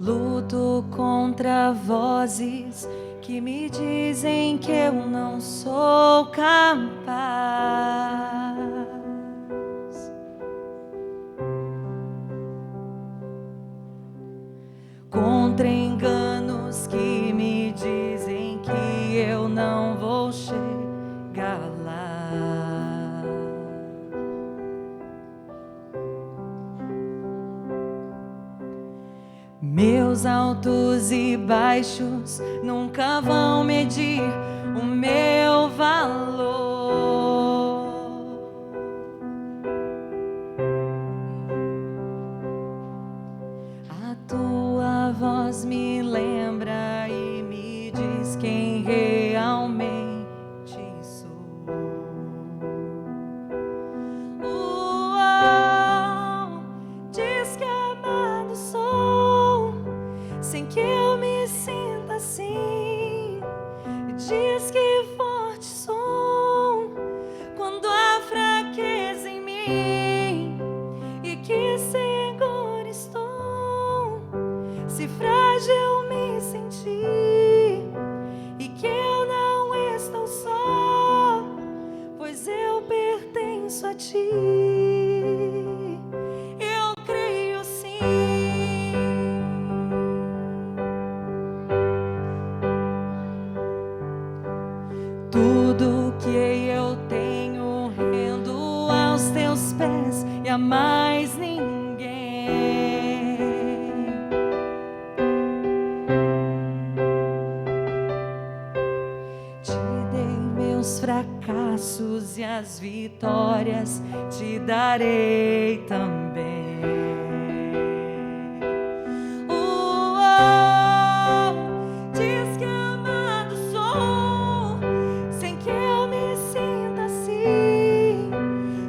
Luto contra vozes que me dizem que eu não sou capaz. Contra enganos que me dizem que eu não vou chegar lá. Meus altos e baixos nunca vão medir o meu valor. A tua voz me lembra e me diz quem realmente sou. Diz que amado sou, sem que eu me sinta assim. Diz que forte sou quando há fraqueza em mim, e que seguro estou se frágil me sentir, e que eu não estou só, pois eu pertenço a ti. Eu creio sim. Tudo que eu tenho rendo aos teus pés e a mais ninguém. Te dei meus fracassos e as vitórias te darei também. Diz que amado sou, sem que eu me sinta assim,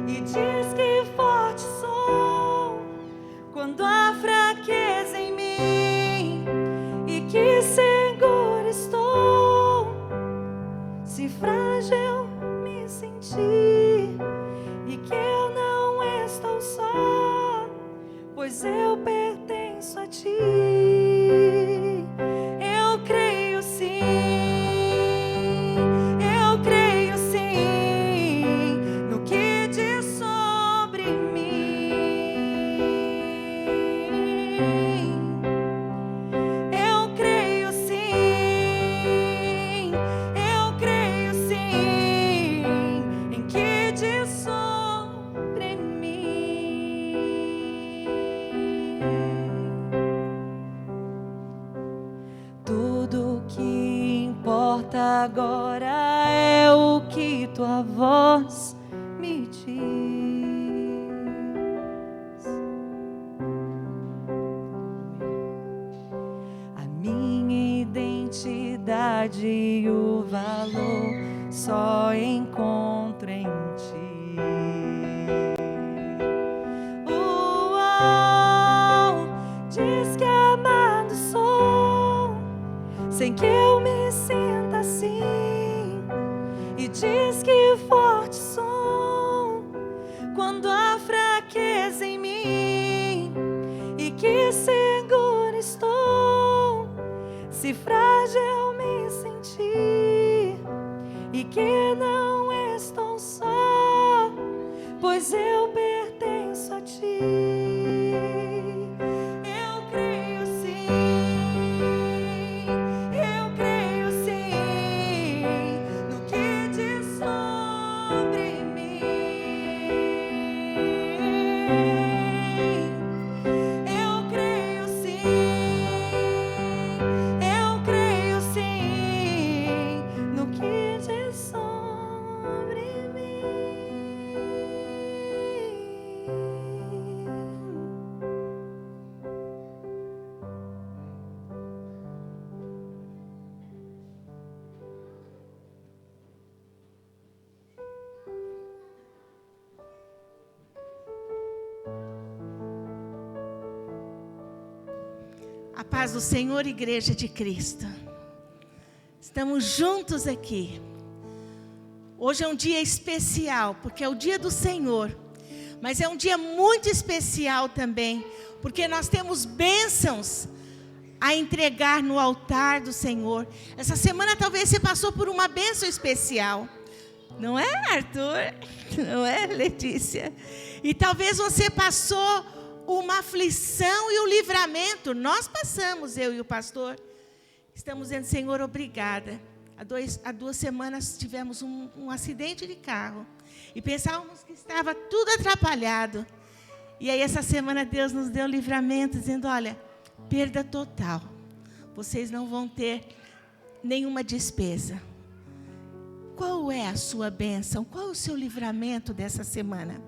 e diz que forte sou quando há fraqueza em mim, e que seguro estou se frágil me sentir, e que eu não estou só, pois eu pertenço a ti. Eu creio sim, eu creio sim no que diz sobre mim. Eu creio sim, eu creio sim em que diz sobre mim. Tudo que importa agora é o que tua voz me diz. A minha identidade e o valor só encontro em ti. Diz que amado sou, sem que eu me sinta assim, e diz que forte sou quando há fraqueza em mim, e que seguro estou se frágil me sentir, e que não estou só, pois eu pertenço a ti. Eu creio sim, eu creio sim no que diz sobre mim. Eu creio sim, eu creio sim no que diz sobre mim. A paz do Senhor, Igreja de Cristo. Estamos juntos aqui. Hoje é um dia especial, porque é o dia do Senhor. Mas é um dia muito especial também, porque nós temos bênçãos a entregar no altar do Senhor. Essa semana talvez você passou por uma bênção especial. Não é, Arthur? Não é, Letícia? E talvez você passou uma aflição e um livramento. Nós passamos, eu e o pastor. Estamos dizendo, Senhor, obrigada. Há 2 semanas tivemos um acidente de carro. E pensávamos que estava tudo atrapalhado. E aí essa semana Deus nos deu livramento, dizendo, olha, perda total. Vocês não vão ter nenhuma despesa. Qual é a sua bênção? Qual é o seu livramento dessa semana?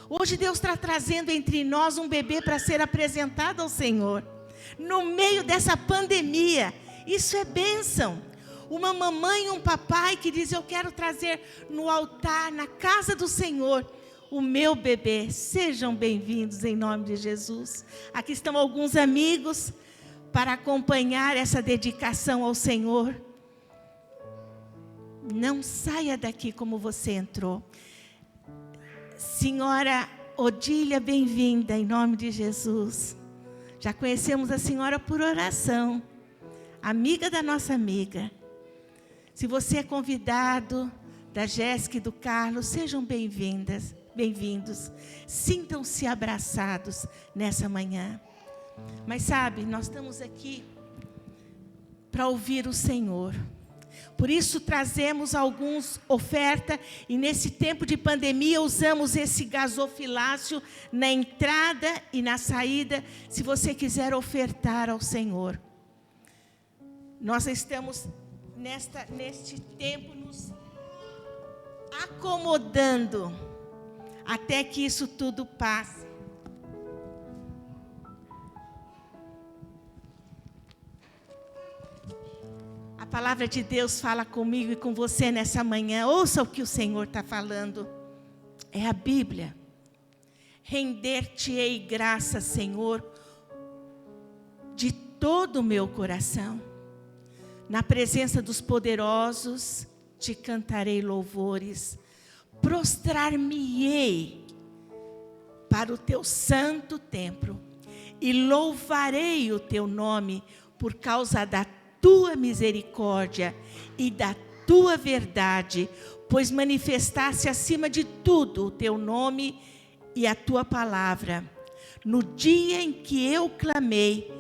Hoje Deus está trazendo entre nós um bebê para ser apresentado ao Senhor. No meio dessa pandemia, isso é bênção. Uma mamãe e um papai que diz, eu quero trazer no altar, na casa do Senhor, o meu bebê. Sejam bem-vindos em nome de Jesus. Aqui estão alguns amigos para acompanhar essa dedicação ao Senhor. Não saia daqui como você entrou. Senhora Odília, bem-vinda em nome de Jesus. Já conhecemos a senhora por oração, amiga da nossa amiga. Se você é convidado da Jéssica e do Carlos, sejam bem-vindos. Sintam-se abraçados nessa manhã. Mas sabe, nós estamos aqui para ouvir o Senhor. Por isso trazemos alguns oferta e nesse tempo de pandemia usamos esse gasofilácio na entrada e na saída, se você quiser ofertar ao Senhor. Nós estamos neste tempo nos acomodando até que isso tudo passe. A palavra de Deus fala comigo e com você nessa manhã. Ouça o que o Senhor está falando. É a Bíblia. Render-te-ei graças, Senhor, de todo o meu coração. Na presença dos poderosos, te cantarei louvores. Prostrar-me-ei para o teu santo templo. E louvarei o teu nome por causa da tua misericórdia e da tua verdade, pois manifestaste acima de tudo o teu nome e a tua palavra. No dia em que eu clamei,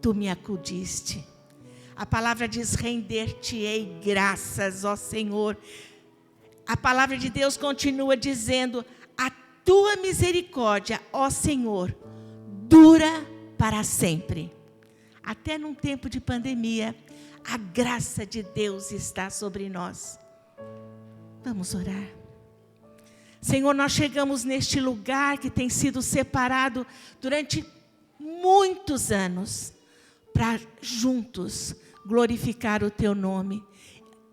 tu me acudiste. A palavra diz, render-te-ei graças, ó Senhor. A palavra de Deus continua dizendo, a tua misericórdia, ó Senhor, dura para sempre. Até num tempo de pandemia, a graça de Deus está sobre nós. Vamos orar. Senhor, nós chegamos neste lugar que tem sido separado durante muitos anos, para juntos glorificar o teu nome.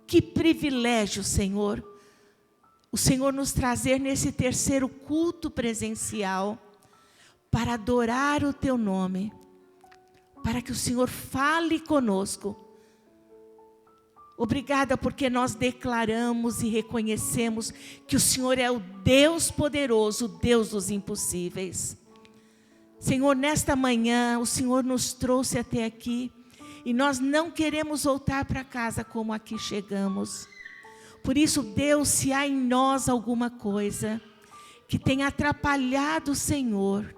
Que privilégio, Senhor, o Senhor nos trazer nesse terceiro culto presencial, para adorar o teu nome, para que o Senhor fale conosco. Obrigada porque nós declaramos e reconhecemos que o Senhor é o Deus poderoso, o Deus dos impossíveis. Senhor, nesta manhã o Senhor nos trouxe até aqui e nós não queremos voltar para casa como aqui chegamos. Por isso, Deus, se há em nós alguma coisa que tenha atrapalhado o Senhor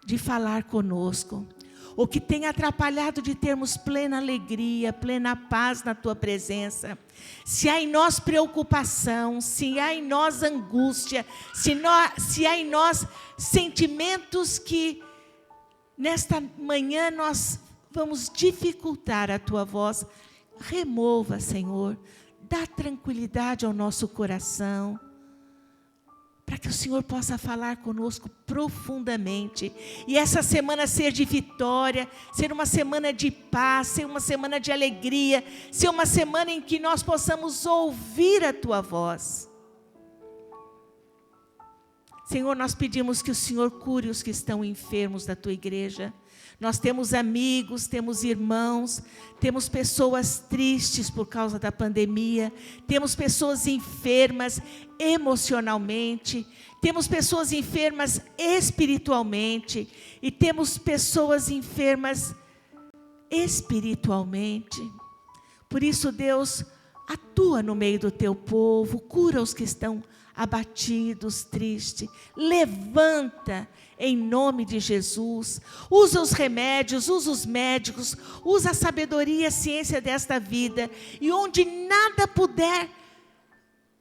de falar conosco, ou que tenha atrapalhado de termos plena alegria, plena paz na tua presença, se há em nós preocupação, se há em nós angústia, se há em nós sentimentos que nesta manhã nós vamos dificultar a tua voz, remova, Senhor, dá tranquilidade ao nosso coração, para que o Senhor possa falar conosco profundamente. E essa semana ser de vitória, ser uma semana de paz, ser uma semana de alegria, ser uma semana em que nós possamos ouvir a tua voz. Senhor, nós pedimos que o Senhor cure os que estão enfermos da tua igreja. Nós temos amigos, temos irmãos, temos pessoas tristes por causa da pandemia, temos pessoas enfermas emocionalmente, temos pessoas enfermas espiritualmente e temos pessoas enfermas espiritualmente. Por isso, Deus, atua no meio do teu povo, cura os que estão abatidos, tristes. Levanta em nome de Jesus. Usa os remédios, usa os médicos, usa a sabedoria e a ciência desta vida. E onde nada puder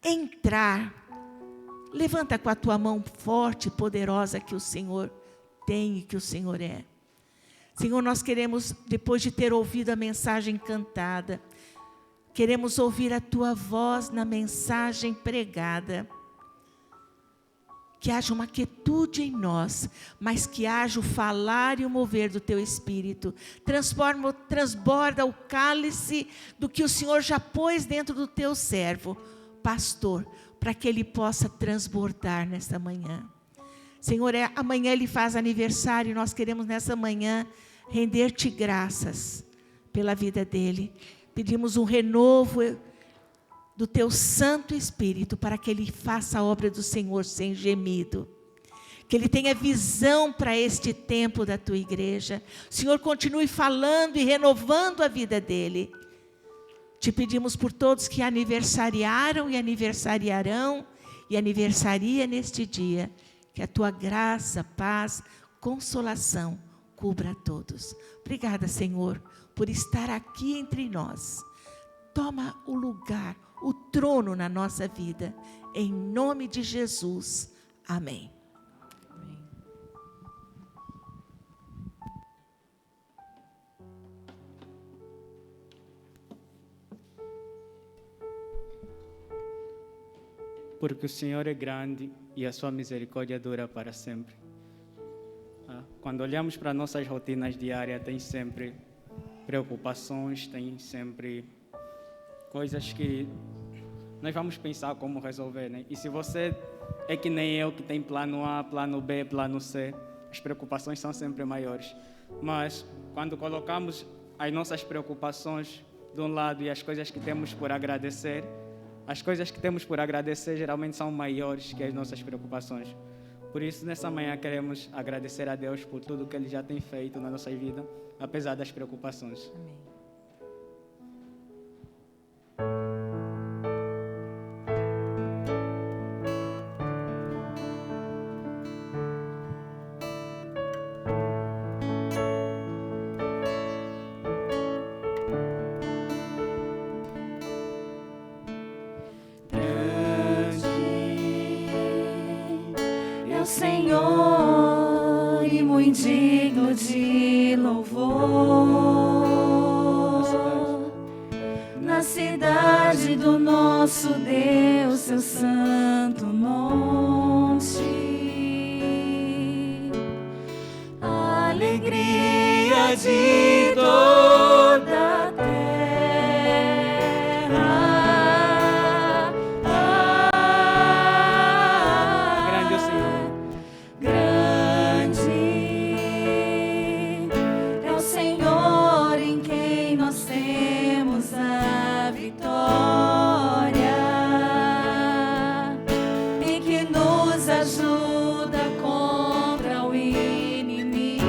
entrar, levanta com a tua mão forte e poderosa que o Senhor tem e que o Senhor é. Senhor, nós queremos, depois de ter ouvido a mensagem cantada, queremos ouvir a tua voz na mensagem pregada. Que haja uma quietude em nós, mas que haja o falar e o mover do teu Espírito. Transborda o cálice do que o Senhor já pôs dentro do teu servo, pastor, para que ele possa transbordar nesta manhã. Senhor, amanhã ele faz aniversário e nós queremos nessa manhã render-te graças pela vida dele. Pedimos um renovo do teu Santo Espírito para que ele faça a obra do Senhor sem gemido. Que ele tenha visão para este tempo da tua igreja. O Senhor continue falando e renovando a vida dele. Te pedimos por todos que aniversariaram e aniversariarão e aniversaria neste dia. Que a tua graça, paz, consolação cubra a todos. Obrigada, Senhor, por estar aqui entre nós. Toma o lugar, o trono na nossa vida. Em nome de Jesus. Amém. Porque o Senhor é grande e a sua misericórdia dura para sempre. Quando olhamos para nossas rotinas diárias, tem sempre preocupações, tem sempre coisas que nós vamos pensar como resolver, né? E se você é que nem eu, que tem plano A, plano B, plano C, as preocupações são sempre maiores. Mas quando colocamos as nossas preocupações de um lado e as coisas que temos por agradecer, as coisas que temos por agradecer geralmente são maiores que as nossas preocupações. Por isso, nessa manhã, queremos agradecer a Deus por tudo que Ele já tem feito na nossa vida, apesar das preocupações. Amém. Senhor, e muito digno de louvor, na cidade do nosso Deus, seu santo monte, a alegria de toda a terra. Ajuda contra o inimigo.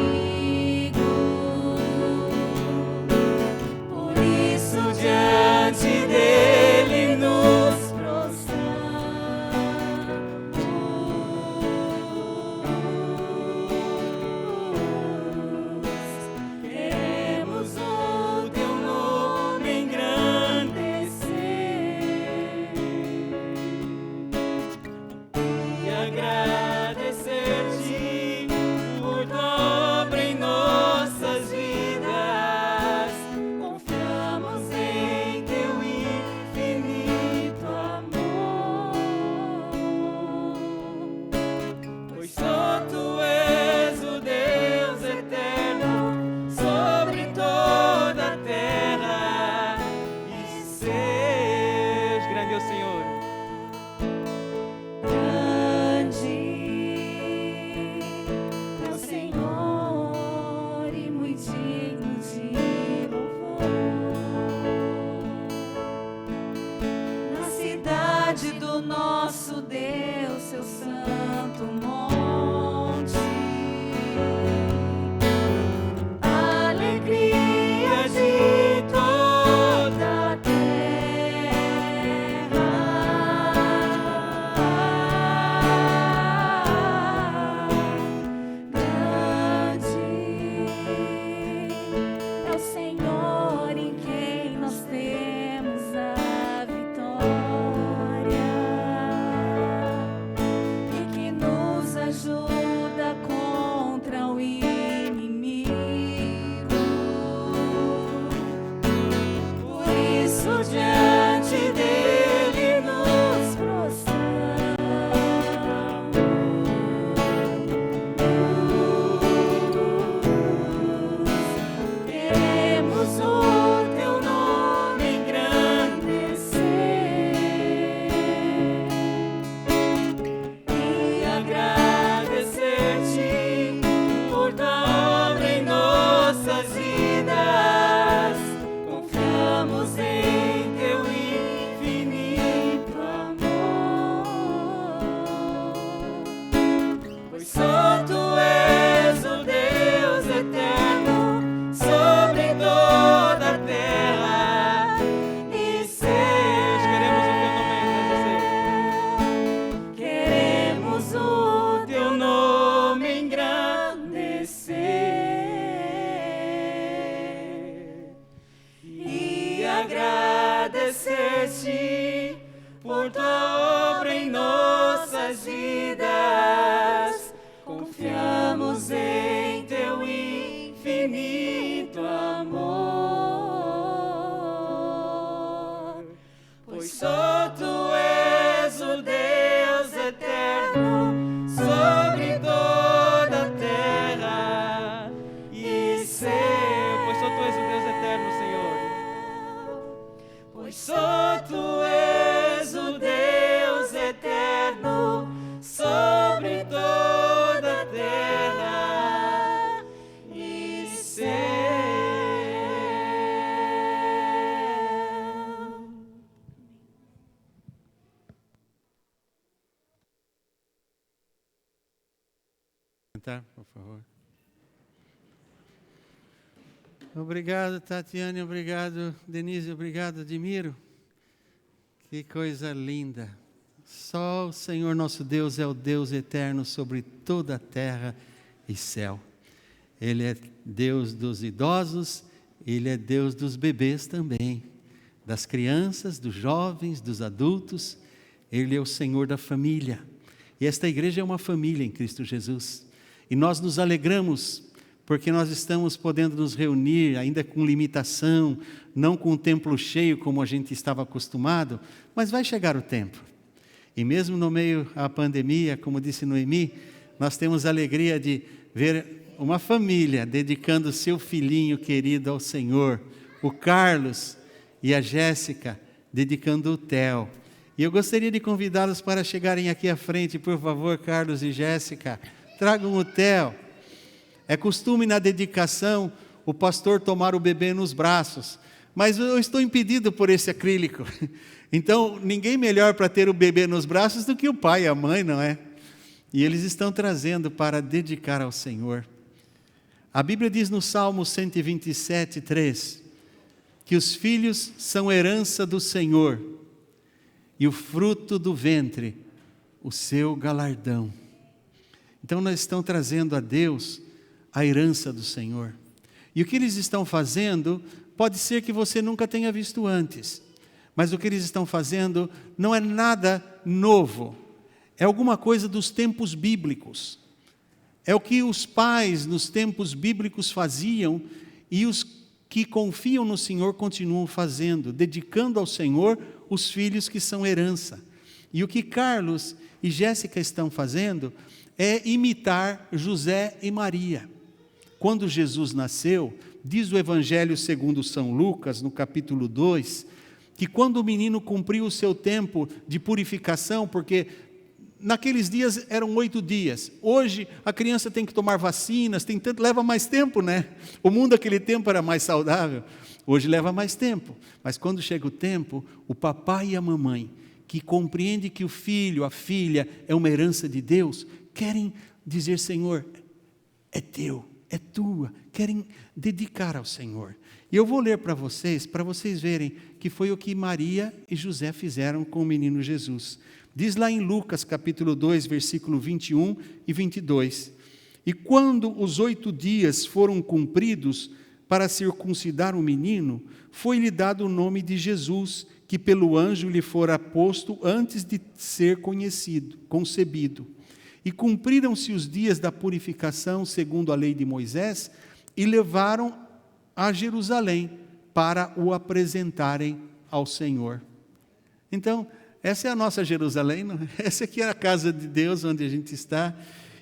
sentar, por favor. Obrigado, Tatiane, obrigado, Denise, obrigado, Admiro. Que coisa linda. Só o Senhor nosso Deus é o Deus eterno sobre toda a terra e céu. Ele é Deus dos idosos, Ele é Deus dos bebês também, das crianças, dos jovens, dos adultos. Ele é o Senhor da família. E esta igreja é uma família em Cristo Jesus. E nós nos alegramos porque nós estamos podendo nos reunir, ainda com limitação, não com o templo cheio como a gente estava acostumado, mas vai chegar o tempo. E mesmo no meio da pandemia, como disse Noemi, nós temos a alegria de ver uma família dedicando seu filhinho querido ao Senhor, o Carlos e a Jéssica dedicando o Theo. E eu gostaria de convidá-los para chegarem aqui à frente, por favor, Carlos e Jéssica, tragam o Theo. É costume na dedicação o pastor tomar o bebê nos braços, mas eu estou impedido por esse acrílico. Então, ninguém melhor para ter o bebê nos braços do que o pai e a mãe, não é? E eles estão trazendo para dedicar ao Senhor. A Bíblia diz no Salmo 127, 3, que os filhos são herança do Senhor, e o fruto do ventre, o seu galardão. Então, nós estamos trazendo a Deus a herança do Senhor. E o que eles estão fazendo, pode ser que você nunca tenha visto antes, mas o que eles estão fazendo não é nada novo, é alguma coisa dos tempos bíblicos. É o que os pais nos tempos bíblicos faziam e os que confiam no Senhor continuam fazendo, dedicando ao Senhor os filhos que são herança. E o que Carlos e Jéssica estão fazendo é imitar José e Maria. Quando Jesus nasceu, diz o Evangelho segundo São Lucas, no capítulo 2, que quando o menino cumpriu o seu tempo de purificação, porque naqueles dias eram 8 dias, hoje a criança tem que tomar vacinas, leva mais tempo, né? O mundo naquele tempo era mais saudável, hoje leva mais tempo, mas quando chega o tempo, o papai e a mamãe, que compreendem que o filho, a filha, é uma herança de Deus, querem dizer: Senhor, é teu, é tua, querem dedicar ao Senhor. E eu vou ler para vocês verem que foi o que Maria e José fizeram com o menino Jesus. Diz lá em Lucas capítulo 2, versículo 21 e 22. E quando os 8 dias foram cumpridos para circuncidar o menino, foi-lhe dado o nome de Jesus, que pelo anjo lhe fora posto antes de ser concebido. E cumpriram-se os dias da purificação segundo a lei de Moisés, e levaram a Jerusalém para o apresentarem ao Senhor. Então, essa é a nossa Jerusalém, não? Essa aqui é a casa de Deus onde a gente está,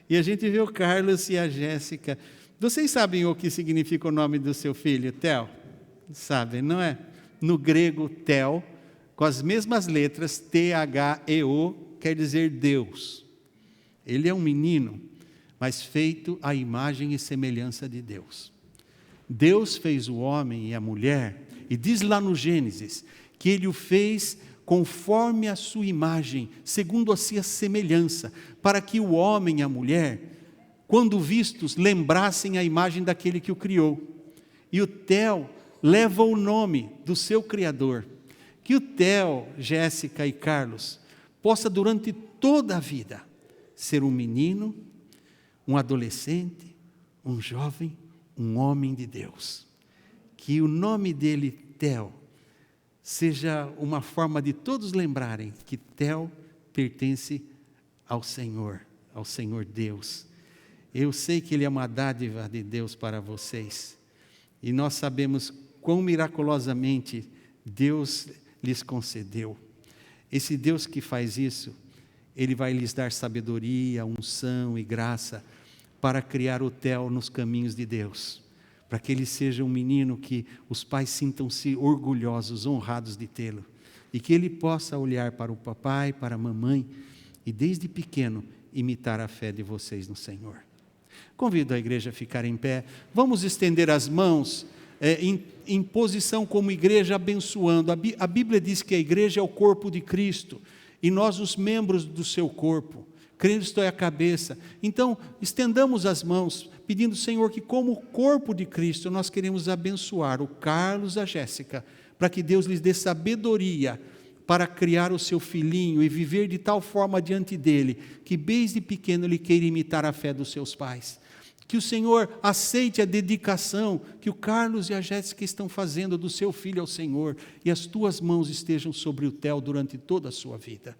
e a gente vê o Carlos e a Jéssica. Vocês sabem o que significa o nome do seu filho, Theo? Sabem, não é? No grego, Theo, com as mesmas letras, T-H-E-O, quer dizer Deus. Ele é um menino, mas feito à imagem e semelhança de Deus. Deus fez o homem e a mulher, e diz lá no Gênesis, que Ele o fez conforme a sua imagem, segundo a sua semelhança, para que o homem e a mulher, quando vistos, lembrassem a imagem daquele que o criou. E o Theo leva o nome do seu Criador. Que o Theo, Jéssica e Carlos, possa durante toda a vida ser um menino, um adolescente, um jovem, um homem de Deus. Que o nome dele, Theo, seja uma forma de todos lembrarem que Theo pertence ao Senhor Deus. Eu sei que Ele é uma dádiva de Deus para vocês, e nós sabemos quão miraculosamente Deus lhes concedeu. Esse Deus que faz isso, Ele vai lhes dar sabedoria, unção e graça para criar o Theo nos caminhos de Deus, para que ele seja um menino que os pais sintam-se orgulhosos, honrados de tê-lo, e que ele possa olhar para o papai, para a mamãe, e desde pequeno imitar a fé de vocês no Senhor. Convido a igreja a ficar em pé, vamos estender as mãos em posição como igreja, abençoando. A Bíblia diz que a igreja é o corpo de Cristo, e nós os membros do seu corpo. Cristo é a cabeça. Então, estendamos as mãos, pedindo, Senhor, que como corpo de Cristo, nós queremos abençoar o Carlos e a Jéssica, para que Deus lhes dê sabedoria para criar o seu filhinho e viver de tal forma diante dele, que desde pequeno ele queira imitar a fé dos seus pais. Que o Senhor aceite a dedicação que o Carlos e a Jéssica estão fazendo do seu filho ao Senhor, e as tuas mãos estejam sobre o Theo durante toda a sua vida.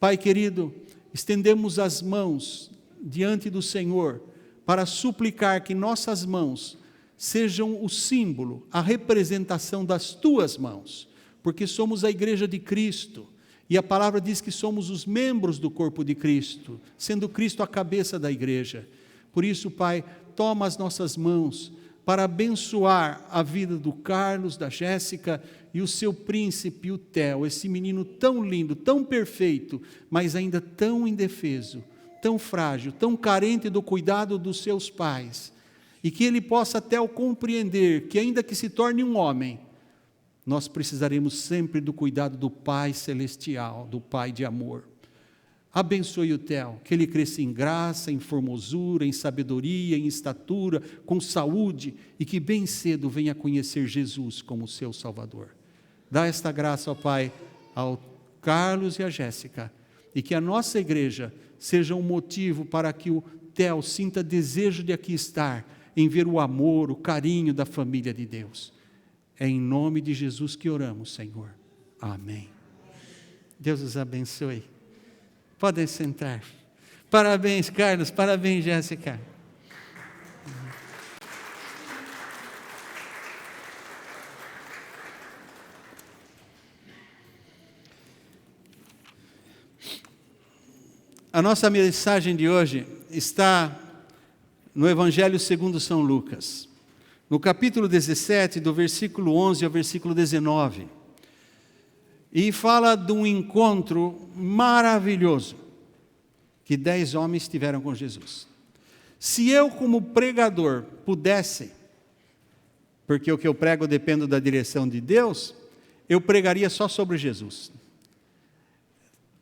Pai querido, estendemos as mãos diante do Senhor para suplicar que nossas mãos sejam o símbolo, a representação das tuas mãos, porque somos a igreja de Cristo, e a palavra diz que somos os membros do corpo de Cristo, sendo Cristo a cabeça da igreja. Por isso, Pai, toma as nossas mãos para abençoar a vida do Carlos, da Jéssica e o seu príncipe, o Theo, esse menino tão lindo, tão perfeito, mas ainda tão indefeso, tão frágil, tão carente do cuidado dos seus pais, e que ele possa até compreender que ainda que se torne um homem, nós precisaremos sempre do cuidado do Pai Celestial, do Pai de amor. Abençoe o Theo, que ele cresça em graça, em formosura, em sabedoria, em estatura, com saúde, e que bem cedo venha conhecer Jesus como seu Salvador. Dá esta graça, ó Pai, ao Carlos e à Jéssica, e que a nossa igreja seja um motivo para que o Theo sinta desejo de aqui estar, em ver o amor, o carinho da família de Deus. É em nome de Jesus que oramos, Senhor. Amém. Deus os abençoe. Podem sentar. Parabéns, Carlos. Parabéns, Jéssica. A nossa mensagem de hoje está no Evangelho segundo São Lucas, no capítulo 17, do versículo 11 ao versículo 19. E fala de um encontro maravilhoso que 10 homens tiveram com Jesus. Se eu, como pregador, pudesse, porque o que eu prego depende da direção de Deus, eu pregaria só sobre Jesus.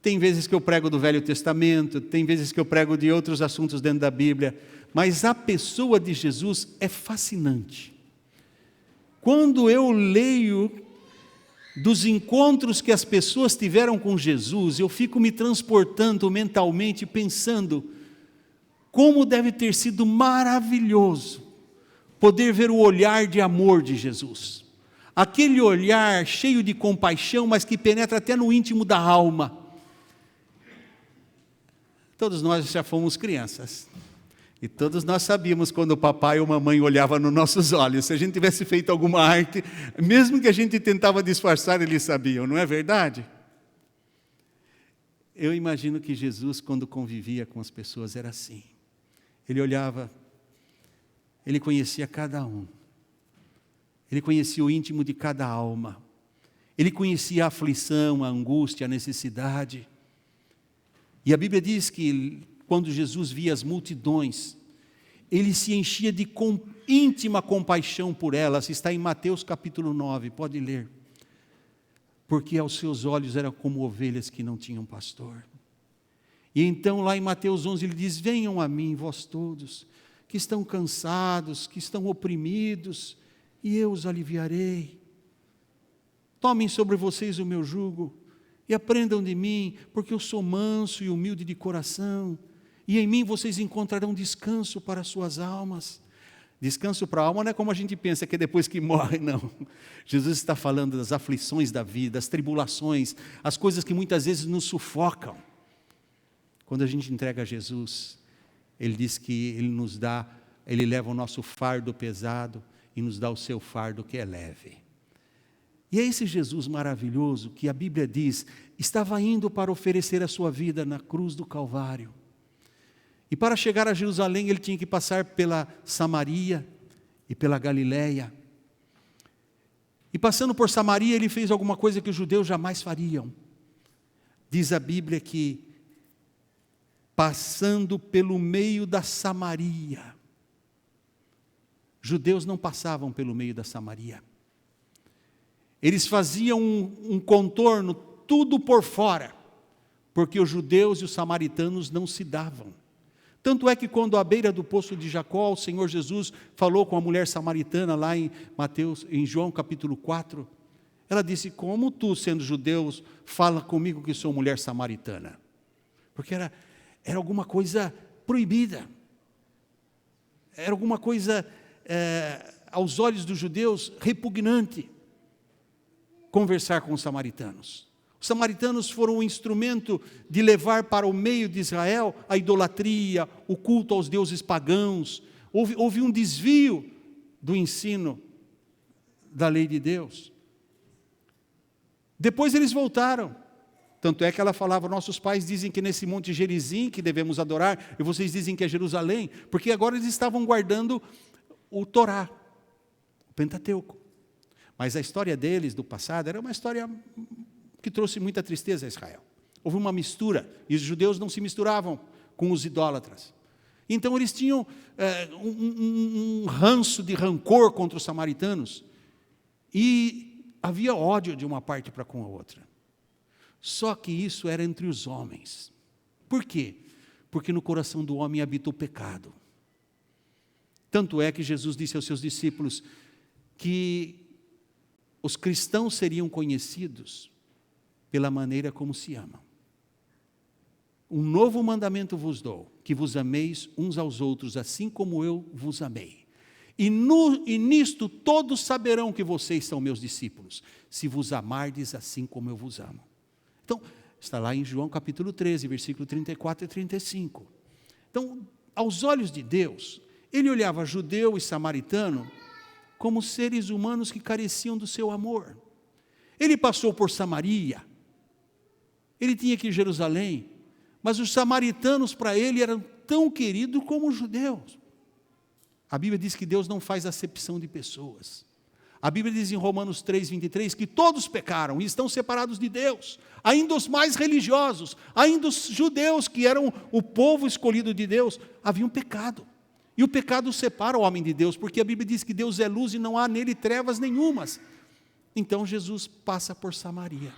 Tem vezes que eu prego do Velho Testamento, tem vezes que eu prego de outros assuntos dentro da Bíblia, mas a pessoa de Jesus é fascinante. Quando eu leio dos encontros que as pessoas tiveram com Jesus, eu fico me transportando mentalmente, pensando como deve ter sido maravilhoso poder ver o olhar de amor de Jesus. Aquele olhar cheio de compaixão, mas que penetra até no íntimo da alma. Todos nós já fomos crianças. E todos nós sabíamos quando o papai ou a mamãe olhava nos nossos olhos. Se a gente tivesse feito alguma arte, mesmo que a gente tentava disfarçar, eles sabiam, não é verdade? Eu imagino que Jesus, quando convivia com as pessoas, era assim. Ele olhava, ele conhecia cada um. Ele conhecia o íntimo de cada alma. Ele conhecia a aflição, a angústia, a necessidade. E a Bíblia diz que quando Jesus via as multidões, ele se enchia de íntima compaixão por elas. Está em Mateus capítulo 9, pode ler. Porque aos seus olhos eram como ovelhas que não tinham pastor. E então lá em Mateus 11 ele diz: venham a mim vós todos, que estão cansados, que estão oprimidos, e eu os aliviarei. Tomem sobre vocês o meu jugo, e aprendam de mim, porque eu sou manso e humilde de coração, e em mim vocês encontrarão descanso para as suas almas. Descanso para a alma não é como a gente pensa, que é depois que morre, não. Jesus está falando das aflições da vida, das tribulações, as coisas que muitas vezes nos sufocam. Quando a gente entrega a Jesus, Ele diz que Ele leva o nosso fardo pesado e nos dá o seu fardo que é leve. E é esse Jesus maravilhoso que a Bíblia diz, estava indo para oferecer a sua vida na cruz do Calvário. E para chegar a Jerusalém, ele tinha que passar pela Samaria e pela Galileia. E passando por Samaria, ele fez alguma coisa que os judeus jamais fariam. Diz a Bíblia que, passando pelo meio da Samaria, judeus não passavam pelo meio da Samaria. Eles faziam um contorno, tudo por fora, porque os judeus e os samaritanos não se davam. Tanto é que quando à beira do poço de Jacó, o Senhor Jesus falou com a mulher samaritana lá em João capítulo 4, ela disse: como tu, sendo judeu, fala comigo que sou mulher samaritana? Porque era alguma coisa proibida, era alguma coisa, aos olhos dos judeus, repugnante, conversar com os samaritanos. Os samaritanos foram um instrumento de levar para o meio de Israel a idolatria, o culto aos deuses pagãos. Houve um desvio do ensino da lei de Deus. Depois eles voltaram. Tanto é que ela falava: nossos pais dizem que nesse monte Gerizim que devemos adorar, e vocês dizem que é Jerusalém, porque agora eles estavam guardando o Torá, o Pentateuco. Mas a história deles, do passado, era uma história que trouxe muita tristeza a Israel. Houve uma mistura, e os judeus não se misturavam com os idólatras. Então eles tinham um ranço de rancor contra os samaritanos, e havia ódio de uma parte para com a outra. Só que isso era entre os homens. Por quê? Porque no coração do homem habita o pecado. Tanto é que Jesus disse aos seus discípulos que os cristãos seriam conhecidos pela maneira como se amam. Um novo mandamento vos dou, que vos ameis uns aos outros, assim como eu vos amei. E nisto todos saberão que vocês são meus discípulos, se vos amardes assim como eu vos amo. Então, está lá em João capítulo 13, versículo 34 e 35. Então, aos olhos de Deus, ele olhava judeu e samaritano como seres humanos que careciam do seu amor. Ele passou por Samaria, ele tinha que ir a Jerusalém, mas os samaritanos para ele eram tão queridos como os judeus. A Bíblia diz que Deus não faz acepção de pessoas. A Bíblia diz em Romanos 3, 23, que todos pecaram e estão separados de Deus. Ainda os mais religiosos, ainda os judeus que eram o povo escolhido de Deus, haviam pecado. E o pecado separa o homem de Deus, porque a Bíblia diz que Deus é luz e não há nele trevas nenhumas. Então Jesus passa por Samaria.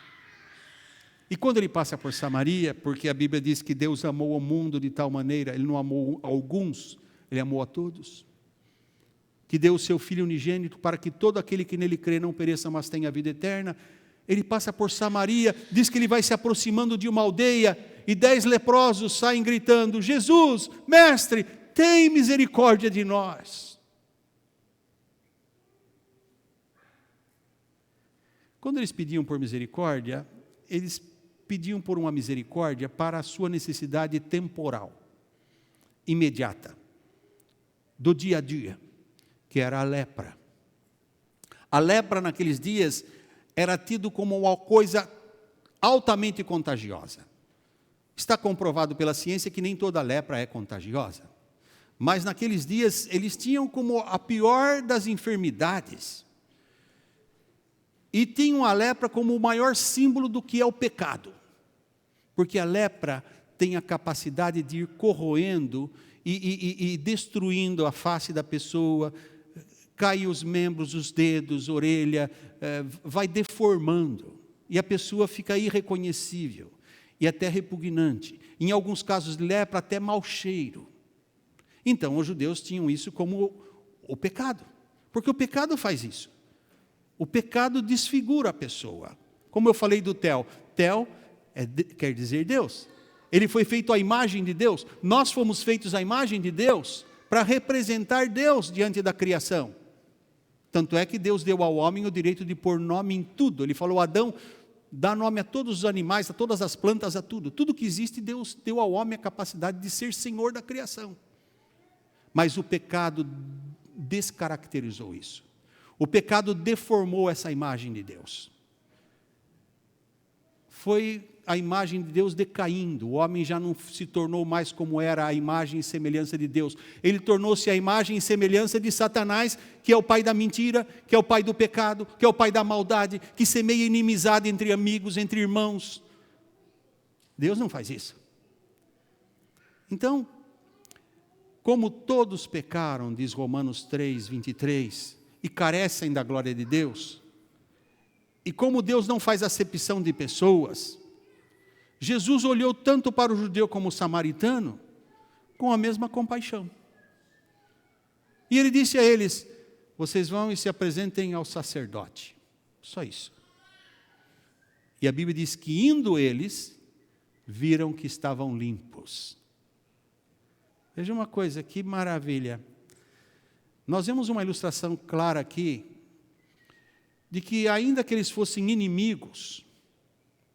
E quando ele passa por Samaria, porque a Bíblia diz que Deus amou o mundo de tal maneira, ele não amou alguns, ele amou a todos, que deu o seu Filho unigênito para que todo aquele que nele crê não pereça, mas tenha vida eterna. Ele passa por Samaria, diz que ele vai se aproximando de uma aldeia, e 10 leprosos saem gritando: Jesus, mestre, tem misericórdia de nós. Quando eles pediam por misericórdia, eles pediam por uma misericórdia para a sua necessidade temporal, imediata, do dia a dia, que era a lepra. A lepra naqueles dias era tido como uma coisa altamente contagiosa. Está comprovado pela ciência que nem toda lepra é contagiosa. Mas naqueles dias eles tinham como a pior das enfermidades. E tinham a lepra como o maior símbolo do que é o pecado. Porque a lepra tem a capacidade de ir corroendo e destruindo a face da pessoa, cai os membros, os dedos, orelha, vai deformando. E a pessoa fica irreconhecível e até repugnante. Em alguns casos de lepra, até mau cheiro. Então, os judeus tinham isso como o pecado. Porque o pecado faz isso. O pecado desfigura a pessoa. Como eu falei do Tel. Tel quer dizer Deus. Ele foi feito à imagem de Deus. Nós fomos feitos à imagem de Deus para representar Deus diante da criação. Tanto é que Deus deu ao homem o direito de pôr nome em tudo. Ele falou: Adão, dá nome a todos os animais, a todas as plantas, a tudo. Tudo que existe, Deus deu ao homem a capacidade de ser senhor da criação. Mas o pecado descaracterizou isso. O pecado deformou essa imagem de Deus. Foi a imagem de Deus decaindo. O homem já não se tornou mais como era a imagem e semelhança de Deus. Ele tornou-se a imagem e semelhança de Satanás, que é o pai da mentira, que é o pai do pecado, que é o pai da maldade, que semeia inimizade entre amigos, entre irmãos. Deus não faz isso. Então, como todos pecaram, diz Romanos 3, 23, e carecem da glória de Deus, e como Deus não faz acepção de pessoas, Jesus olhou tanto para o judeu como o samaritano com a mesma compaixão. E ele disse a eles: vocês vão e se apresentem ao sacerdote. Só isso. E a Bíblia diz que indo eles, viram que estavam limpos. Veja uma coisa, que maravilha. Nós vemos uma ilustração clara aqui, de que ainda que eles fossem inimigos,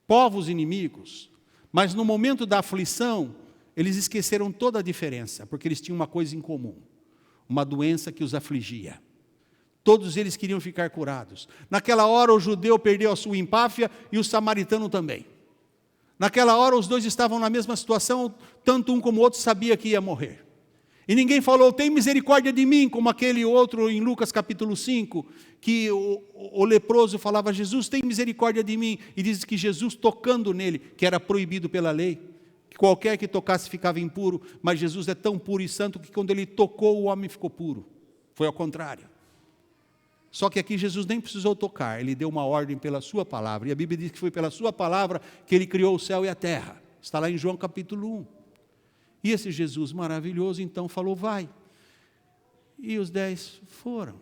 povos inimigos, mas no momento da aflição, eles esqueceram toda a diferença, porque eles tinham uma coisa em comum, uma doença que os afligia. Todos eles queriam ficar curados. Naquela hora o judeu perdeu a sua empáfia e o samaritano também. Naquela hora os dois estavam na mesma situação, tanto um como o outro sabia que ia morrer. E ninguém falou: tem misericórdia de mim, como aquele outro em Lucas capítulo 5, que o leproso falava: Jesus, tem misericórdia de mim. E diz que Jesus, tocando nele, que era proibido pela lei, que qualquer que tocasse ficava impuro, mas Jesus é tão puro e santo que quando ele tocou, o homem ficou puro. Foi ao contrário. Só que aqui Jesus nem precisou tocar, ele deu uma ordem pela sua palavra. E a Bíblia diz que foi pela sua palavra que ele criou o céu e a terra. Está lá em João capítulo 1. E esse Jesus maravilhoso então falou: vai. E os 10 foram.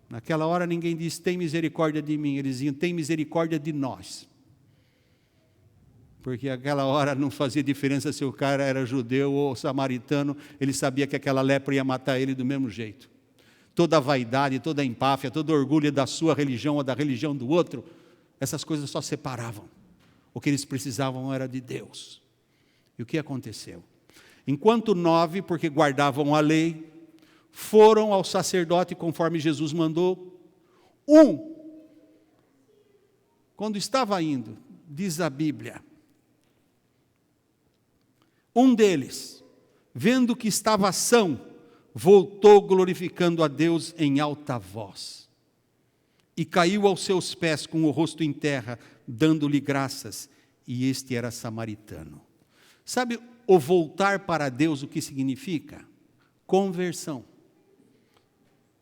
Naquela hora ninguém disse: tem misericórdia de mim. Eles diziam: tem misericórdia de nós. Porque aquela hora não fazia diferença se o cara era judeu ou samaritano, ele sabia que aquela lepra ia matar ele do mesmo jeito. Toda a vaidade, toda a empáfia, todo o orgulho da sua religião ou da religião do outro, essas coisas só separavam. O que eles precisavam era de Deus. E o que aconteceu? Enquanto 9, porque guardavam a lei, foram ao sacerdote conforme Jesus mandou, quando estava indo, diz a Bíblia, um deles, vendo que estava são, voltou glorificando a Deus em alta voz, e caiu aos seus pés com o rosto em terra, dando-lhe graças, e este era samaritano. Sabe o voltar para Deus o que significa? Conversão.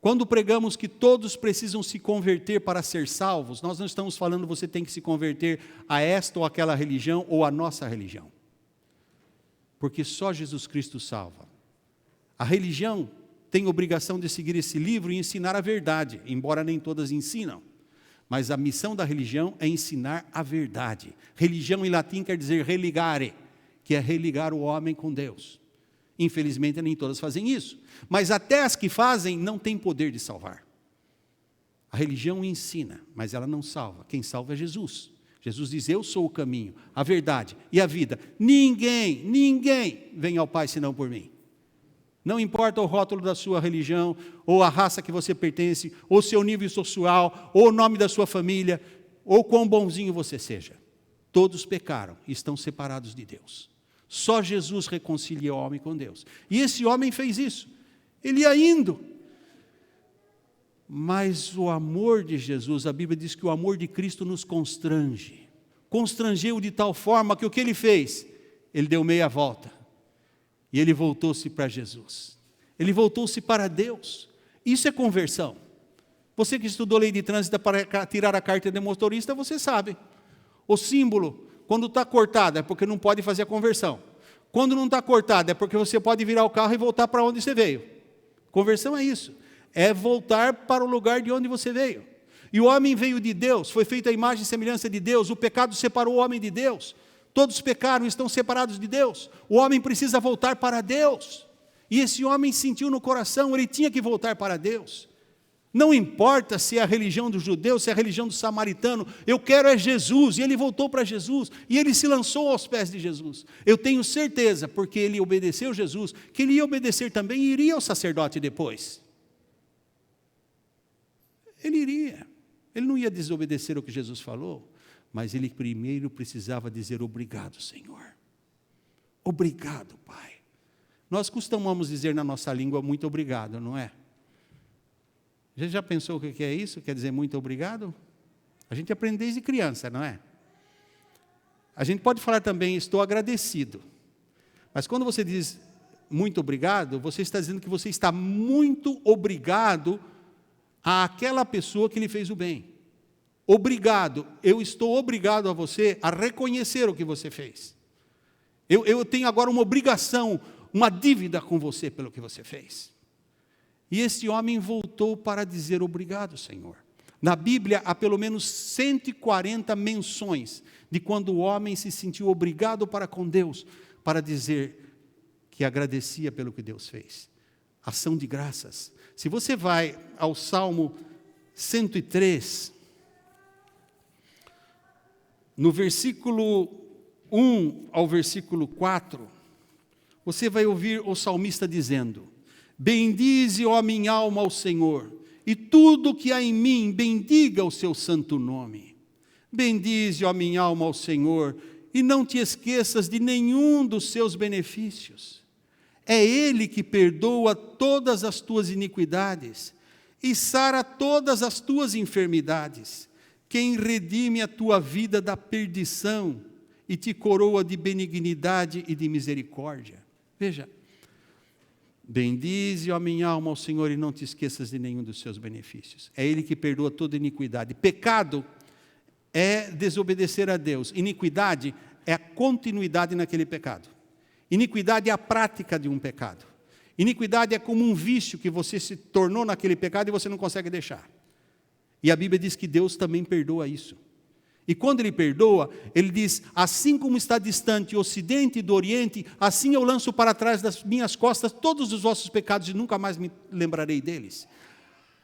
Quando pregamos que todos precisam se converter para ser salvos, nós não estamos falando você tem que se converter a esta ou aquela religião ou a nossa religião. Porque só Jesus Cristo salva. A religião tem obrigação de seguir esse livro e ensinar a verdade, embora nem todas ensinam. Mas a missão da religião é ensinar a verdade. Religião em latim quer dizer religare, que é religar o homem com Deus. Infelizmente nem todas fazem isso. Mas até as que fazem não têm poder de salvar. A religião ensina, mas ela não salva. Quem salva é Jesus. Jesus diz: eu sou o caminho, a verdade e a vida. Ninguém vem ao Pai senão por mim. Não importa o rótulo da sua religião, ou a raça que você pertence, ou seu nível social, ou o nome da sua família, ou quão bonzinho você seja. Todos pecaram e estão separados de Deus. Só Jesus reconcilia o homem com Deus. E esse homem fez isso. Ele ia indo. Mas o amor de Jesus, a Bíblia diz que o amor de Cristo nos constrange. Constrangeu de tal forma que o que ele fez? Ele deu meia volta. E ele voltou-se para Jesus. Ele voltou-se para Deus. Isso é conversão. Você que estudou lei de trânsito para tirar a carta de motorista, você sabe. O símbolo, quando está cortado, é porque não pode fazer a conversão. Quando não está cortado, é porque você pode virar o carro e voltar para onde você veio. Conversão é isso. É voltar para o lugar de onde você veio. E o homem veio de Deus, foi feito a imagem e semelhança de Deus. O pecado separou o homem de Deus. Todos pecaram, estão separados de Deus. O homem precisa voltar para Deus. E esse homem sentiu no coração, ele tinha que voltar para Deus. Não importa se é a religião do judeu, se é a religião do samaritano, eu quero é Jesus. E ele voltou para Jesus, e ele se lançou aos pés de Jesus. Eu tenho certeza, porque ele obedeceu Jesus, que ele ia obedecer também e iria ao sacerdote depois. Ele iria. Ele não ia desobedecer o que Jesus falou. Mas ele primeiro precisava dizer: obrigado, Senhor. Obrigado, Pai. Nós costumamos dizer na nossa língua muito obrigado, não é? Você já pensou o que é isso? Quer dizer muito obrigado? A gente aprende desde criança, não é? A gente pode falar também: estou agradecido. Mas quando você diz muito obrigado, você está dizendo que você está muito obrigado àquela pessoa que lhe fez o bem. obrigado, eu estou obrigado a você a reconhecer o que você fez. Eu tenho agora uma obrigação, uma dívida com você pelo que você fez. E esse homem voltou para dizer obrigado, Senhor. Na Bíblia há pelo menos 140 menções de quando o homem se sentiu obrigado para com Deus, para dizer que agradecia pelo que Deus fez. Ação de graças. Se você vai ao Salmo 103, no versículo 1 ao versículo 4, você vai ouvir o salmista dizendo: bendize, ó minha alma, ao Senhor, e tudo que há em mim, bendiga o seu santo nome. Bendize, ó minha alma, ao Senhor, e não te esqueças de nenhum dos seus benefícios. É Ele que perdoa todas as tuas iniquidades e sara todas as tuas enfermidades, quem redime a tua vida da perdição e te coroa de benignidade e de misericórdia. Veja, bendize, ó minha alma, ao Senhor, e não te esqueças de nenhum dos seus benefícios. É Ele que perdoa toda iniquidade. Pecado é desobedecer a Deus. Iniquidade é a continuidade naquele pecado. Iniquidade é a prática de um pecado. Iniquidade é como um vício que você se tornou naquele pecado e você não consegue deixar. E a Bíblia diz que Deus também perdoa isso. E quando Ele perdoa, Ele diz: assim como está distante o Ocidente do Oriente, assim eu lanço para trás das minhas costas todos os vossos pecados e nunca mais me lembrarei deles.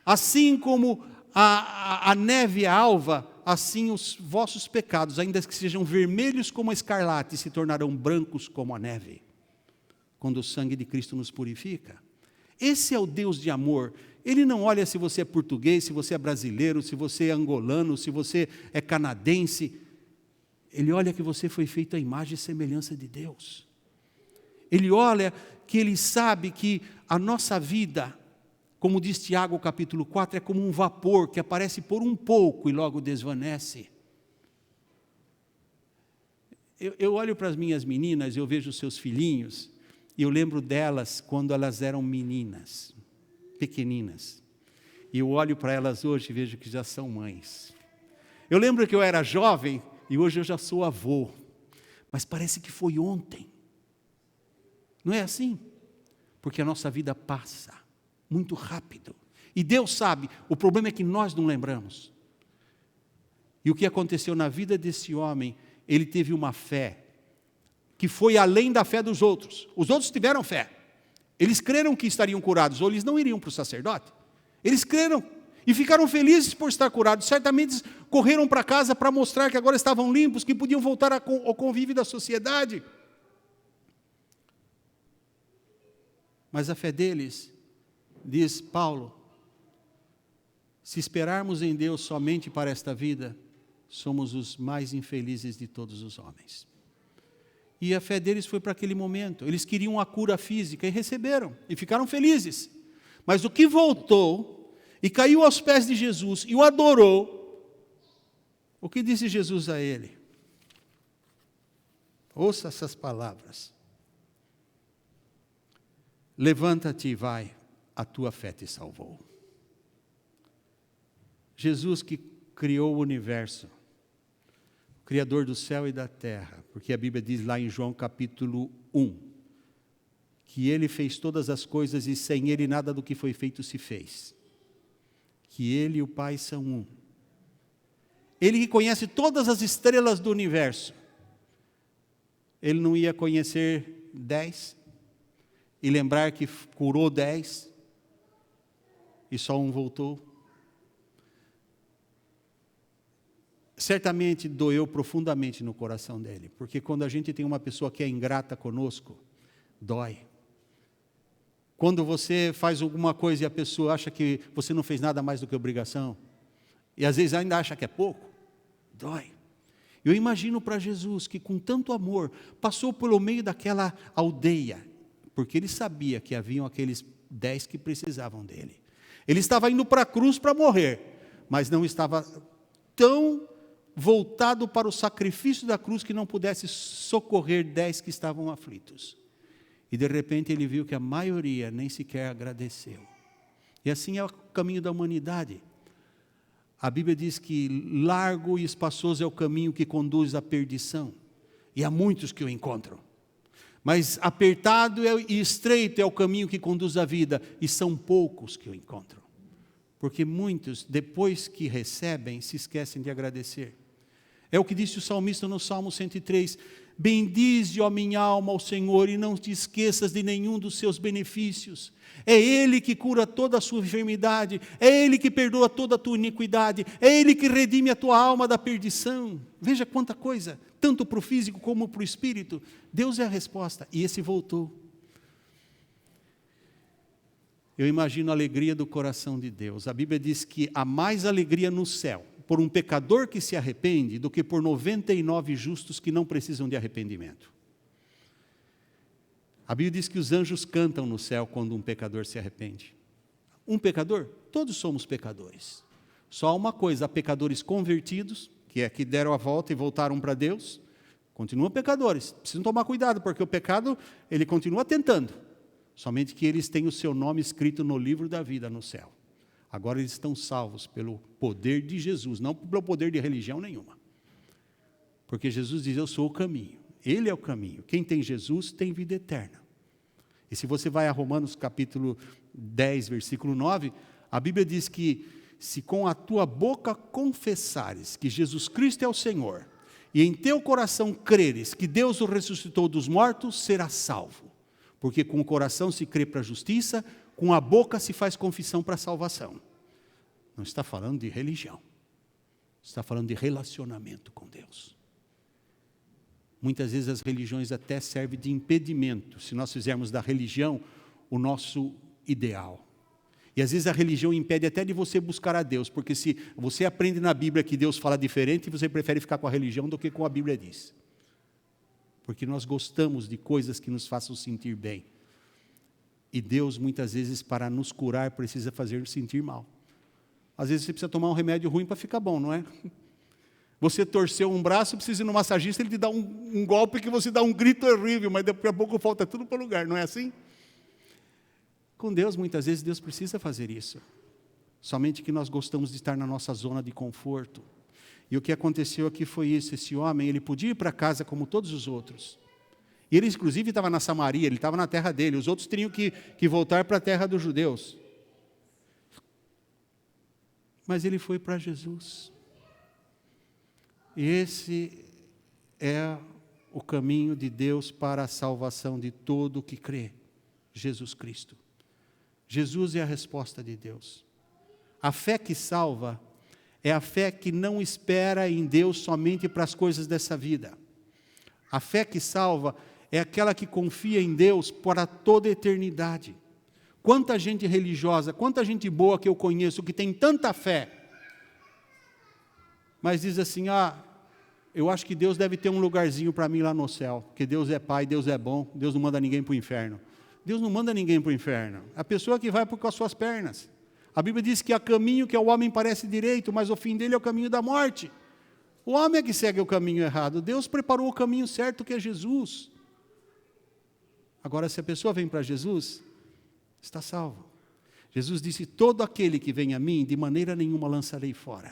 Assim como a neve é alva, assim os vossos pecados, ainda que sejam vermelhos como a escarlate, se tornarão brancos como a neve, quando o sangue de Cristo nos purifica. Esse é o Deus de amor. Ele não olha se você é português, se você é brasileiro, se você é angolano, se você é canadense. Ele olha que você foi feito à imagem e semelhança de Deus. Ele olha que Ele sabe que a nossa vida, como diz Tiago capítulo 4, é como um vapor que aparece por um pouco e logo desvanece. Eu olho para as minhas meninas, eu vejo os seus filhinhos, e eu lembro delas quando elas eram meninas, pequeninas. E eu olho para elas hoje e vejo que já são mães. Eu lembro que eu era jovem e hoje eu já sou avô. Mas parece que foi ontem. Não é assim? Porque a nossa vida passa muito rápido. E Deus sabe, o problema é que nós não lembramos. E o que aconteceu na vida desse homem, ele teve uma fé que foi além da fé dos outros. Os outros tiveram fé. Eles creram que estariam curados, ou eles não iriam para o sacerdote. Eles creram e ficaram felizes por estar curados. Certamente correram para casa para mostrar que agora estavam limpos, que podiam voltar ao convívio da sociedade. Mas a fé deles, diz Paulo, se esperarmos em Deus somente para esta vida, somos os mais infelizes de todos os homens. E a fé deles foi para aquele momento. Eles queriam a cura física e receberam, e ficaram felizes. Mas o que voltou e caiu aos pés de Jesus e o adorou, o que disse Jesus a ele? Ouça essas palavras: levanta-te e vai, a tua fé te salvou. Jesus, que criou o universo, Criador do céu e da terra, porque a Bíblia diz lá em João capítulo 1, que Ele fez todas as coisas e sem Ele nada do que foi feito se fez. Que Ele e o Pai são um. Ele que conhece todas as estrelas do universo, Ele não ia conhecer 10 e lembrar que curou 10 e só um voltou? Certamente doeu profundamente no coração dele, porque quando a gente tem uma pessoa que é ingrata conosco, dói. Quando você faz alguma coisa e a pessoa acha que você não fez nada mais do que obrigação, e às vezes ainda acha que é pouco, dói. Eu imagino para Jesus que com tanto amor passou pelo meio daquela aldeia, porque ele sabia que haviam aqueles 10 que precisavam dele. Ele estava indo para a cruz para morrer, mas não estava tão voltado para o sacrifício da cruz que não pudesse socorrer 10 que estavam aflitos. E de repente ele viu que a maioria nem sequer agradeceu. E assim é o caminho da humanidade. A Bíblia diz que largo e espaçoso é o caminho que conduz à perdição, e há muitos que o encontram. Mas apertado e estreito é o caminho que conduz à vida, e são poucos que o encontram. Porque muitos, depois que recebem, se esquecem de agradecer. É o que disse o salmista no Salmo 103, bendize, ó minha alma, ao Senhor, e não te esqueças de nenhum dos seus benefícios. É Ele que cura toda a sua enfermidade, é Ele que perdoa toda a tua iniquidade, é Ele que redime a tua alma da perdição. Veja quanta coisa, tanto para o físico como para o espírito. Deus é a resposta, e esse voltou. Eu imagino a alegria do coração de Deus. A Bíblia diz que há mais alegria no céu por um pecador que se arrepende do que por 99 justos que não precisam de arrependimento. A Bíblia diz que os anjos cantam no céu quando um pecador se arrepende. Um pecador? Todos somos pecadores. Só uma coisa, há pecadores convertidos, que deram a volta e voltaram para Deus, continuam pecadores. Precisam tomar cuidado, porque o pecado, ele continua tentando. Somente que eles têm o seu nome escrito no livro da vida no céu. Agora eles estão salvos pelo poder de Jesus, não pelo poder de religião nenhuma. Porque Jesus diz, eu sou o caminho. Ele é o caminho. Quem tem Jesus tem vida eterna. E se você vai a Romanos capítulo 10, versículo 9, a Bíblia diz que se com a tua boca confessares que Jesus Cristo é o Senhor, e em teu coração creres que Deus o ressuscitou dos mortos, serás salvo. Porque com o coração se crê para a justiça, com a boca se faz confissão para a salvação. Não está falando de religião. Está falando de relacionamento com Deus. Muitas vezes as religiões até servem de impedimento, se nós fizermos da religião o nosso ideal. E às vezes a religião impede até de você buscar a Deus, porque se você aprende na Bíblia que Deus fala diferente, você prefere ficar com a religião do que com a Bíblia diz. Porque nós gostamos de coisas que nos façam sentir bem. E Deus, muitas vezes, para nos curar, precisa fazer-nos sentir mal. Às vezes você precisa tomar um remédio ruim para ficar bom, não é? Você torceu um braço, precisa ir no massagista, ele te dá um golpe que você dá um grito horrível, mas daqui a pouco volta tudo para o lugar, não é assim? Com Deus, muitas vezes, Deus precisa fazer isso. Somente que nós gostamos de estar na nossa zona de conforto. E o que aconteceu aqui foi isso, esse homem, ele podia ir para casa como todos os outros. E ele, inclusive, estava na Samaria, ele estava na terra dele, os outros teriam que voltar para a terra dos judeus. Mas ele foi para Jesus. E esse é o caminho de Deus para a salvação de todo o que crê. Jesus Cristo. Jesus é a resposta de Deus. A fé que salva é a fé que não espera em Deus somente para as coisas dessa vida. A fé que salva é aquela que confia em Deus para toda a eternidade. Quanta gente religiosa, quanta gente boa que eu conheço que tem tanta fé, mas diz assim, eu acho que Deus deve ter um lugarzinho para mim lá no céu, porque Deus é Pai, Deus é bom, Deus não manda ninguém para o inferno. Deus não manda ninguém para o inferno, a pessoa que vai com as suas pernas. A Bíblia diz que há caminho que ao homem parece direito, mas o fim dele é o caminho da morte. O homem é que segue o caminho errado, Deus preparou o caminho certo que é Jesus. Agora, se a pessoa vem para Jesus, está salvo. Jesus disse, todo aquele que vem a mim, de maneira nenhuma lançarei fora.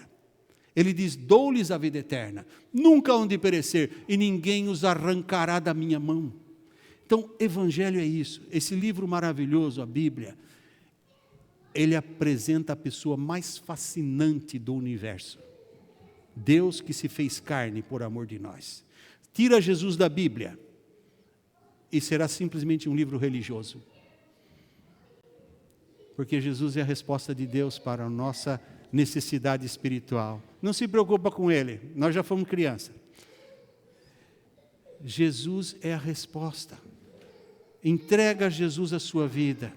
Ele diz, dou-lhes a vida eterna, nunca hão de perecer, e ninguém os arrancará da minha mão. Então, Evangelho é isso, esse livro maravilhoso, a Bíblia, ele apresenta a pessoa mais fascinante do universo. Deus que se fez carne por amor de nós. Tira Jesus da Bíblia, e será simplesmente um livro religioso. Porque Jesus é a resposta de Deus para a nossa necessidade espiritual. Não se preocupa com ele, nós já fomos criança. Jesus é a resposta. Entrega a Jesus a sua vida.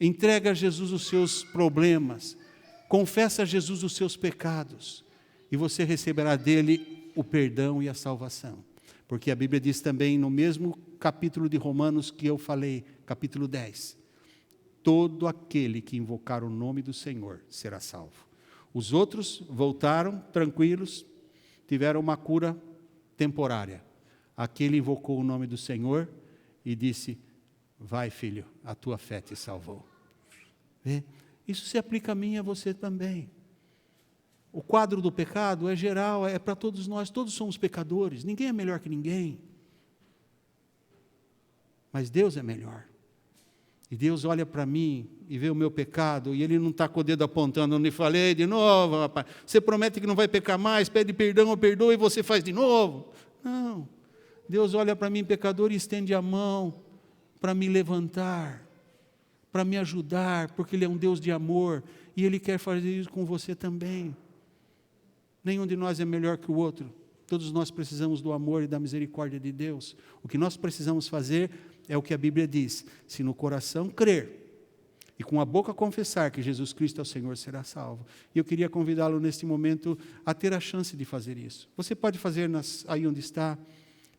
Entrega a Jesus os seus problemas. Confessa a Jesus os seus pecados. E você receberá dele o perdão e a salvação. Porque a Bíblia diz também no mesmo capítulo de Romanos que eu falei, capítulo 10. Todo aquele que invocar o nome do Senhor será salvo. Os outros voltaram tranquilos, tiveram uma cura temporária. Aquele invocou o nome do Senhor e disse, vai filho, a tua fé te salvou. Vê? Isso se aplica a mim e a você também. O quadro do pecado é geral, é para todos nós, todos somos pecadores, ninguém é melhor que ninguém. Mas Deus é melhor. E Deus olha para mim e vê o meu pecado, e Ele não está com o dedo apontando, eu não lhe falei de novo, rapaz. Você promete que não vai pecar mais, pede perdão, eu perdoo, e você faz de novo. Não. Deus olha para mim, pecador, e estende a mão para me levantar, para me ajudar, porque Ele é um Deus de amor, e Ele quer fazer isso com você também. Nenhum de nós é melhor que o outro. Todos nós precisamos do amor e da misericórdia de Deus. O que nós precisamos fazer é o que a Bíblia diz: se no coração crer e com a boca confessar que Jesus Cristo é o Senhor, será salvo. E eu queria convidá-lo neste momento a ter a chance de fazer isso. Você pode fazer aí onde está,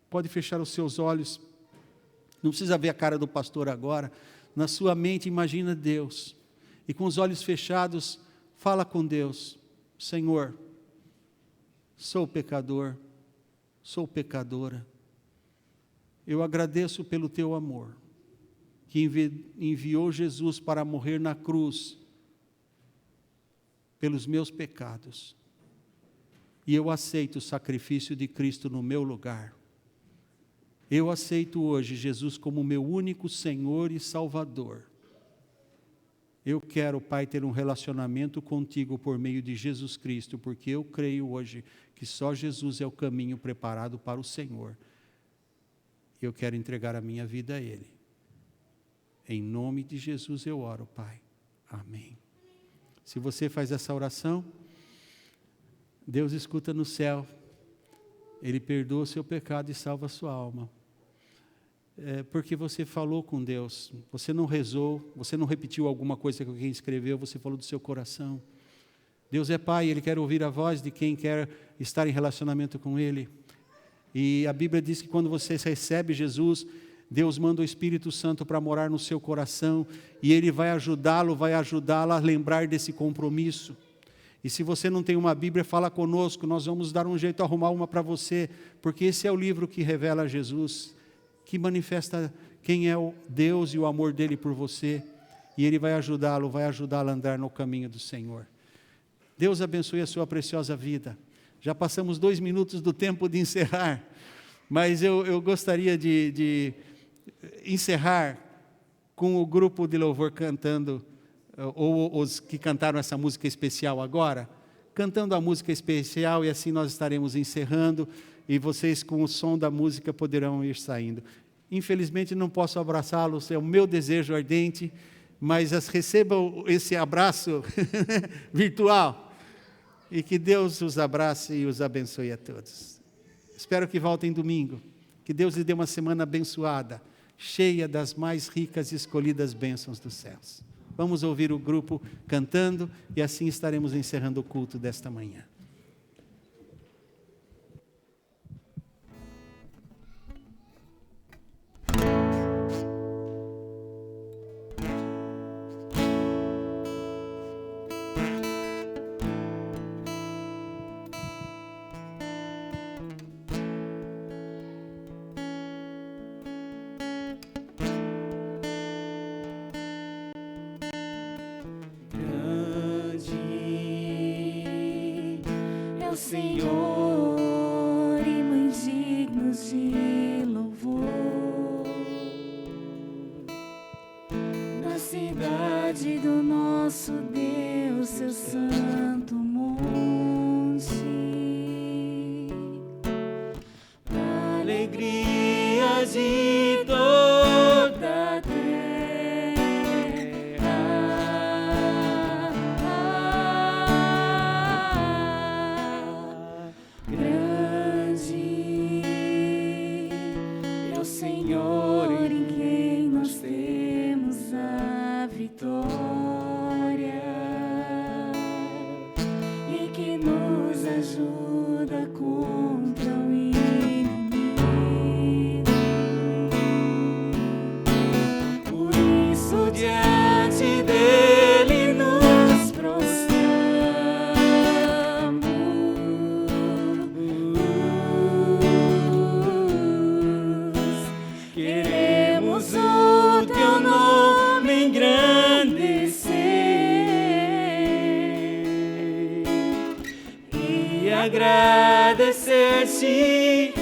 pode fechar os seus olhos, não precisa ver a cara do pastor agora, na sua mente imagina Deus, e com os olhos fechados, fala com Deus: Senhor, sou pecador, sou pecadora, eu agradeço pelo teu amor, que enviou Jesus para morrer na cruz, pelos meus pecados, e eu aceito o sacrifício de Cristo no meu lugar. Eu aceito hoje Jesus como meu único Senhor e Salvador. Eu quero, Pai, ter um relacionamento contigo por meio de Jesus Cristo, porque eu creio hoje que só Jesus é o caminho preparado para o Senhor. Eu quero entregar a minha vida a Ele. Em nome de Jesus eu oro, Pai. Amém. Se você faz essa oração, Deus escuta no céu. Ele perdoa o seu pecado e salva a sua alma. Porque você falou com Deus, você não rezou, você não repetiu alguma coisa que alguém escreveu, você falou do seu coração. Deus é Pai, Ele quer ouvir a voz de quem quer estar em relacionamento com Ele. E a Bíblia diz que quando você recebe Jesus, Deus manda o Espírito Santo para morar no seu coração, e Ele vai ajudá-la a lembrar desse compromisso. E se você não tem uma Bíblia, fala conosco, nós vamos dar um jeito, arrumar uma para você, porque esse é o livro que revela Jesus, que manifesta quem é o Deus e o amor dEle por você, e Ele vai ajudá-lo a andar no caminho do Senhor. Deus abençoe a sua preciosa vida. Já passamos 2 minutos do tempo de encerrar, mas eu gostaria de encerrar com o grupo de louvor cantando, ou os que cantaram essa música especial agora, cantando a música especial, e assim nós estaremos encerrando, e vocês com o som da música poderão ir saindo. Infelizmente não posso abraçá-los, é o meu desejo ardente, mas recebam esse abraço virtual, e que Deus os abrace e os abençoe a todos. Espero que voltem domingo, que Deus lhe dê uma semana abençoada, cheia das mais ricas e escolhidas bênçãos dos céus. Vamos ouvir o grupo cantando, e assim estaremos encerrando o culto desta manhã. Senhor, e mães dignos de louvor, na cidade do nosso Deus, seu santo monte, a alegria de toda a terra. Senhor, em quem nós temos a vitória, e que nos ajuda contra o inimigo. Por isso, diante dele nos prostramos. Queremos o teu nome engrandecer, agradecer-te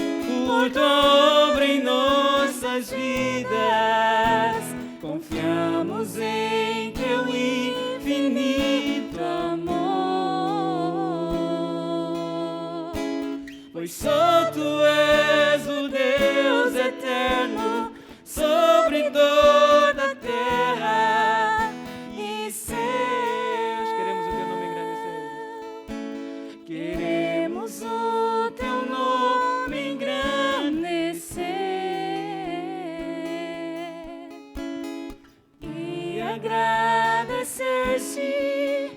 por tua obra em nossas vidas. Confiamos em teu infinito amor, pois só tu és o Deus eterno sobre toda a terra e céus. Queremos o teu nome engrandecer. Queremos o teu nome engrandecer e agradecer-te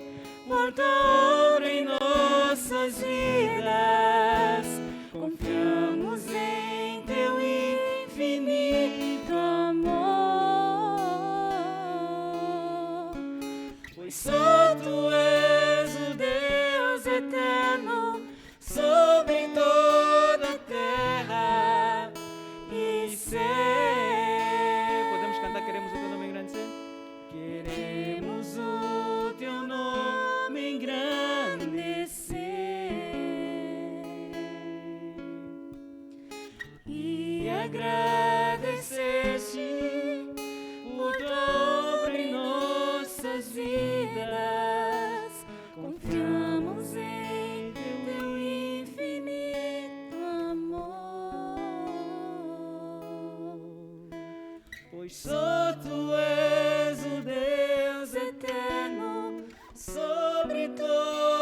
por tua obra em nossas vidas. Confiamos em teu infinito amor, pois só tu és o Deus eterno sobre toda a terra e céu. Podemos cantar, queremos o teu nome engrandecer? Queremos o teu nome engrandecer e agradecer-te por tua obra em nossas vidas. Confiamos em teu infinito amor, pois só tu és o Deus eterno sobre toda